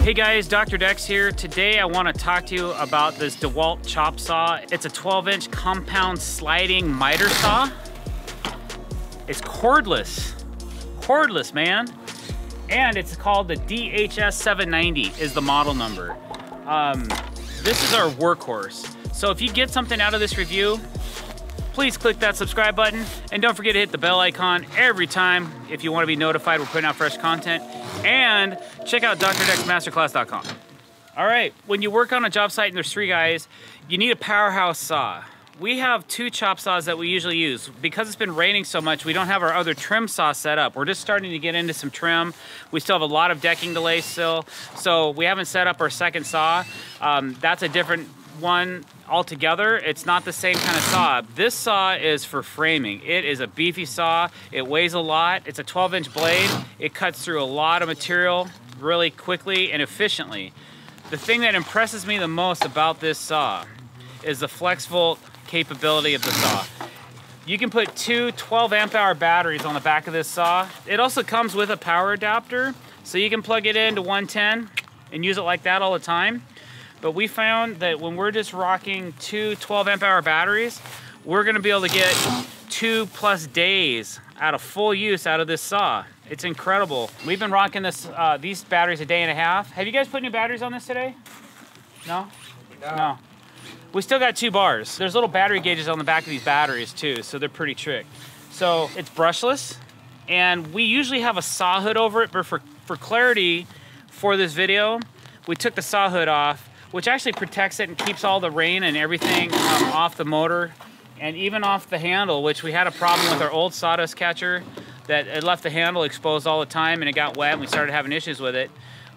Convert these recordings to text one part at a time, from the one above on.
Hey guys, DrDecks here. Today I want to talk to you about this DeWalt chop saw. It's a 12-inch compound sliding miter saw. It's cordless. Cordless, man. And it's called the DHS79 is the model number. This is our workhorse. So if you get something out of this review, please click that subscribe button and don't forget to hit the bell icon every time if you want to be notified we're putting out fresh content. And check out drdexmasterclass.com. All right, when you work on a job site and there's 3 guys, you need a powerhouse saw. We have 2 chop saws that we usually use. Because it's been raining so much, we don't have our other trim saw set up. We're just starting to get into some trim. We still have a lot of decking delays still, so we haven't set up our second saw. That's a different one altogether. It's not the same kind of saw. This saw is for framing. It is a beefy saw. It weighs a lot. It's a 12-inch blade. It cuts through a lot of material really quickly and efficiently. The thing that impresses me the most about this saw is the flex volt capability of the saw. You can put 2 12 amp hour batteries on the back of this saw. It also comes with a power adapter, so you can plug it into 110 and use it like that all the time. But we found that when we're just rocking 2 12 amp hour batteries, we're gonna be able to get 2+ days out of full use out of this saw. It's incredible. We've been rocking this these batteries a day and a half. Have you guys put new batteries on this today? No? No. We still got 2 bars. There's little battery gauges on the back of these batteries too, so they're pretty tricked. So it's brushless, and we usually have a saw hood over it, but for clarity for this video, we took the saw hood off, which actually protects it and keeps all the rain and everything off the motor and even off the handle, which we had a problem with our old sawdust catcher that it left the handle exposed all the time and it got wet and we started having issues with it.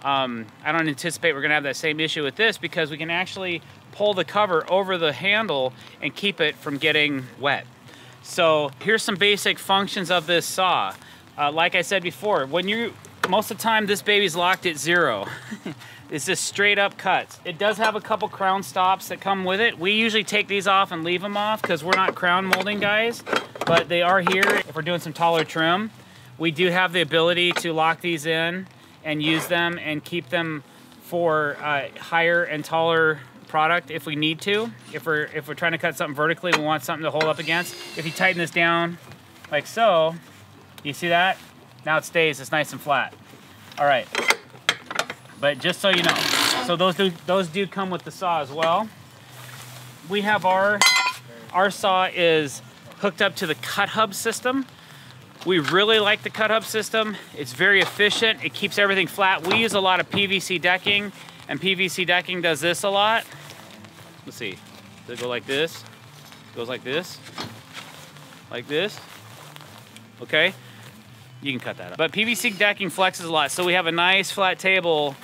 I don't anticipate we're gonna have that same issue with this because we can actually pull the cover over the handle and keep it from getting wet. So here's some basic functions of this saw. Like I said before, most of the time this baby's locked at 0. It's just straight up cuts. It does have a couple crown stops that come with it. We usually take these off and leave them off because we're not crown molding guys, but they are here if we're doing some taller trim. We do have the ability to lock these in and use them and keep them for higher and taller product if we need to. If we're trying to cut something vertically, we want something to hold up against. If you tighten this down like so, you see that? Now it stays, it's nice and flat. All right. But just so you know, so those do come with the saw as well. We have our saw is hooked up to the cut hub system. We really like the cut hub system. It's very efficient. It keeps everything flat. We use a lot of PVC decking, and PVC decking does this a lot. Let's see. Does it go like this? It goes like this. Like this. Okay. You can cut that up. But PVC decking flexes a lot, so we have a nice flat table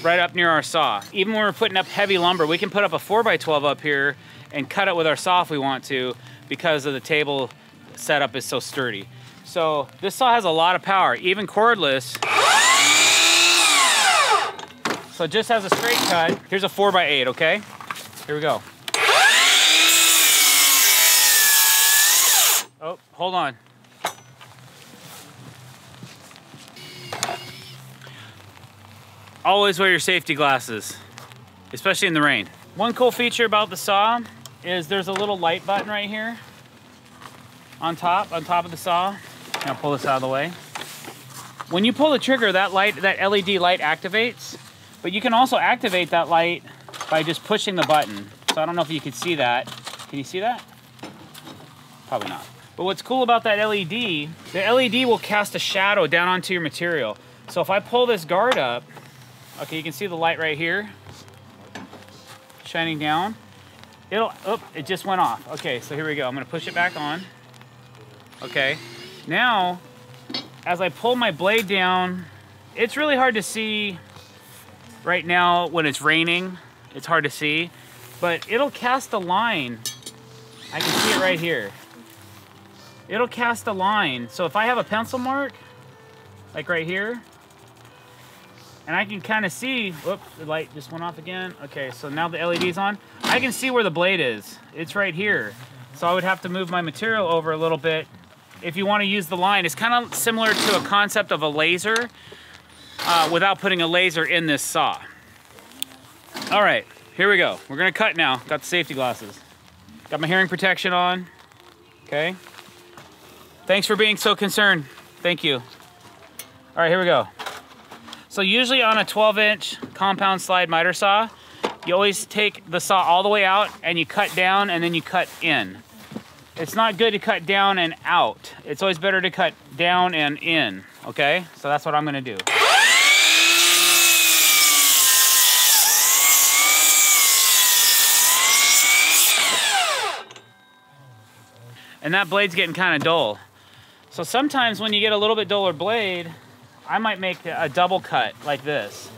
right up near our saw. Even when we're putting up heavy lumber, we can put up a 4x12 up here and cut it with our saw if we want to because of the table setup is so sturdy. So this saw has a lot of power, even cordless. So it just has a straight cut. Here's a 4x8, okay? Here we go. Oh, hold on. Always wear your safety glasses, especially in the rain. One cool feature about the saw is there's a little light button right here on top of the saw. I'll pull this out of the way. When you pull the trigger, that LED light activates, but you can also activate that light by just pushing the button. So I don't know if you can see that. Can you see that? Probably not. But what's cool about that LED, the LED will cast a shadow down onto your material. So if I pull this guard up, okay, you can see the light right here shining down. It just went off. Okay, so here we go. I'm gonna push it back on. Okay, now, as I pull my blade down, it's really hard to see right now when it's raining. It's hard to see, but it'll cast a line. I can see it right here. It'll cast a line. So if I have a pencil mark, like right here, and I can kind of see, whoops, the light just went off again. Okay, so now the LED's on. I can see where the blade is. It's right here. So I would have to move my material over a little bit if you want to use the line. It's kind of similar to a concept of a laser. without putting a laser in this saw. All right, here we go. We're gonna cut now. Got the safety glasses. Got my hearing protection on, okay? Thanks for being so concerned. Thank you. All right, here we go. So usually on a 12-inch compound slide miter saw, you always take the saw all the way out and you cut down and then you cut in. It's not good to cut down and out. It's always better to cut down and in, okay? So that's what I'm gonna do. And that blade's getting kind of dull. So sometimes when you get a little bit duller blade, I might make a double cut like this.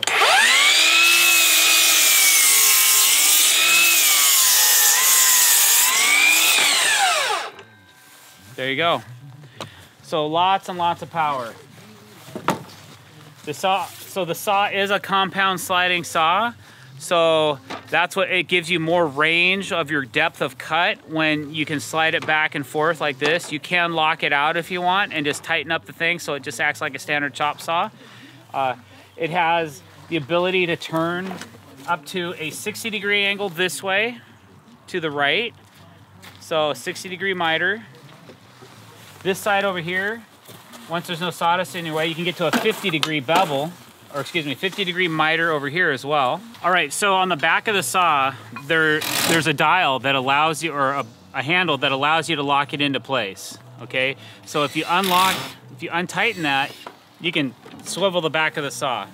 There you go. So lots and lots of power. The saw is a compound sliding saw. So that's what it gives you, more range of your depth of cut when you can slide it back and forth like this. You can lock it out if you want and just tighten up the thing so it just acts like a standard chop saw. It has the ability to turn up to a 60-degree angle this way to the right. So 60-degree miter. This side over here, once there's no sawdust in your way, you can get to a 50-degree bevel. Or excuse me, 50-degree miter over here as well. All right, so on the back of the saw, there's a dial that allows you, or a handle that allows you to lock it into place, okay? So if you untighten that, you can swivel the back of the saw.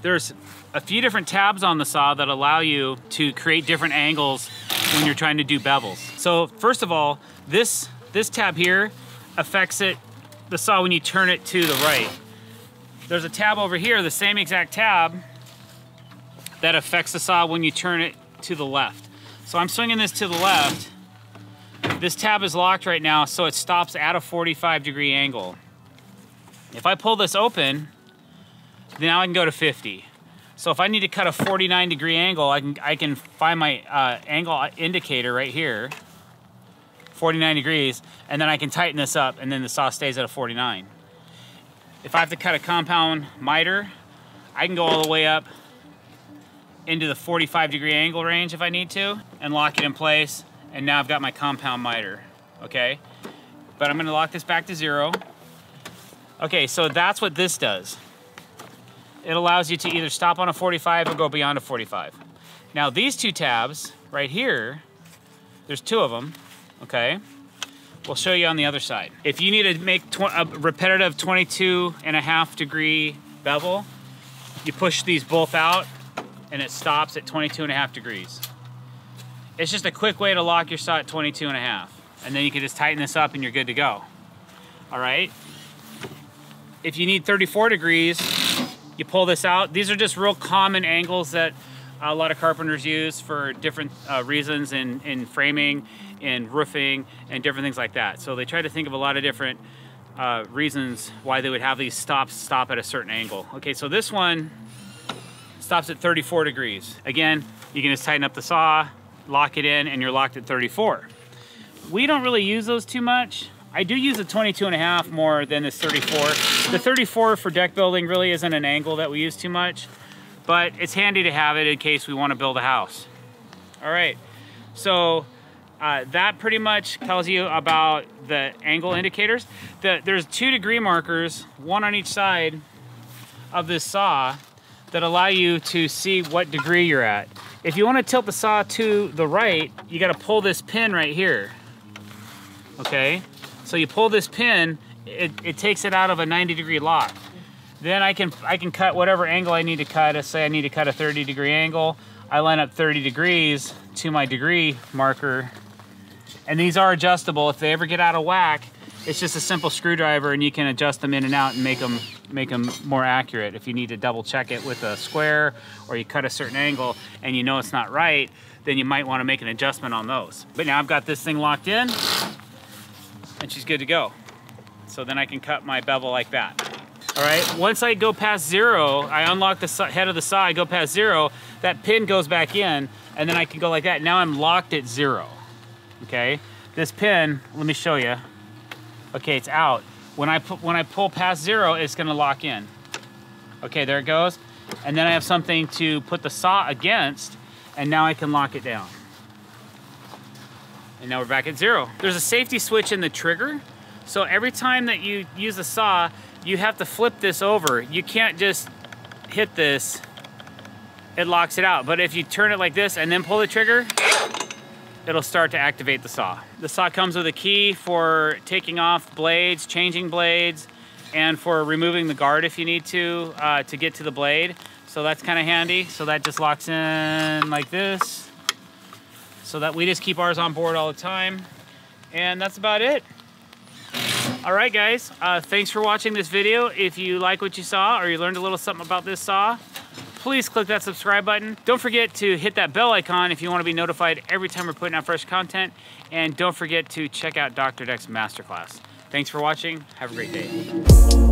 There's a few different tabs on the saw that allow you to create different angles when you're trying to do bevels. So first of all, this tab here affects the saw when you turn it to the right. There's a tab over here, the same exact tab, that affects the saw when you turn it to the left. So I'm swinging this to the left. This tab is locked right now, so it stops at a 45-degree angle. If I pull this open, now I can go to 50. So if I need to cut a 49-degree angle, I can find my angle indicator right here, 49 degrees, and then I can tighten this up, and then the saw stays at a 49. If I have to cut a compound miter, I can go all the way up into the 45-degree angle range if I need to, and lock it in place, and now I've got my compound miter, okay? But I'm gonna lock this back to 0. Okay, so that's what this does. It allows you to either stop on a 45 or go beyond a 45. Now these two tabs right here, there's 2 of them, okay? We'll show you on the other side. If you need to make a repetitive 22.5-degree bevel, you push these both out and it stops at 22.5 degrees. It's just a quick way to lock your saw at 22.5. And then you can just tighten this up and you're good to go. All right? If you need 34 degrees, you pull this out. These are just real common angles that a lot of carpenters use for different reasons in framing, in roofing, and different things like that. So they try to think of a lot of different reasons why they would have these stop at a certain angle. Okay, so this one stops at 34 degrees. Again, you can just tighten up the saw, lock it in, and you're locked at 34. We don't really use those too much. I do use a 22.5 more than this 34. The 34 for deck building really isn't an angle that we use too much, but it's handy to have it in case we want to build a house. All right, so that pretty much tells you about the angle indicators. There's 2 degree markers, one on each side of this saw, that allow you to see what degree you're at. If you want to tilt the saw to the right, you got to pull this pin right here. Okay, so you pull this pin, it takes it out of a 90-degree lock. Then I can cut whatever angle I need to cut. Let's say I need to cut a 30-degree angle. I line up 30 degrees to my degree marker. And these are adjustable. If they ever get out of whack, it's just a simple screwdriver and you can adjust them in and out and make them more accurate. If you need to double check it with a square or you cut a certain angle and you know it's not right, then you might want to make an adjustment on those. But now I've got this thing locked in and she's good to go. So then I can cut my bevel like that. All right, once I go past 0, I unlock the head of the saw, I go past 0, that pin goes back in, and then I can go like that. Now I'm locked at 0, okay? This pin, let me show you. Okay, it's out. When I pull past 0, it's gonna lock in. Okay, there it goes. And then I have something to put the saw against, and now I can lock it down. And now we're back at 0. There's a safety switch in the trigger, so every time that you use the saw, you have to flip this over. You can't just hit this, it locks it out. But if you turn it like this and then pull the trigger, it'll start to activate the saw. The saw comes with a key for taking off blades, changing blades, and for removing the guard if you need to get to the blade. So that's kind of handy. So that just locks in like this. So that we just keep ours on board all the time. And that's about it. All right, guys, thanks for watching this video. If you like what you saw or you learned a little something about this saw, please click that subscribe button. Don't forget to hit that bell icon if you want to be notified every time we're putting out fresh content. And don't forget to check out Dr. Deck's Masterclass. Thanks for watching. Have a great day.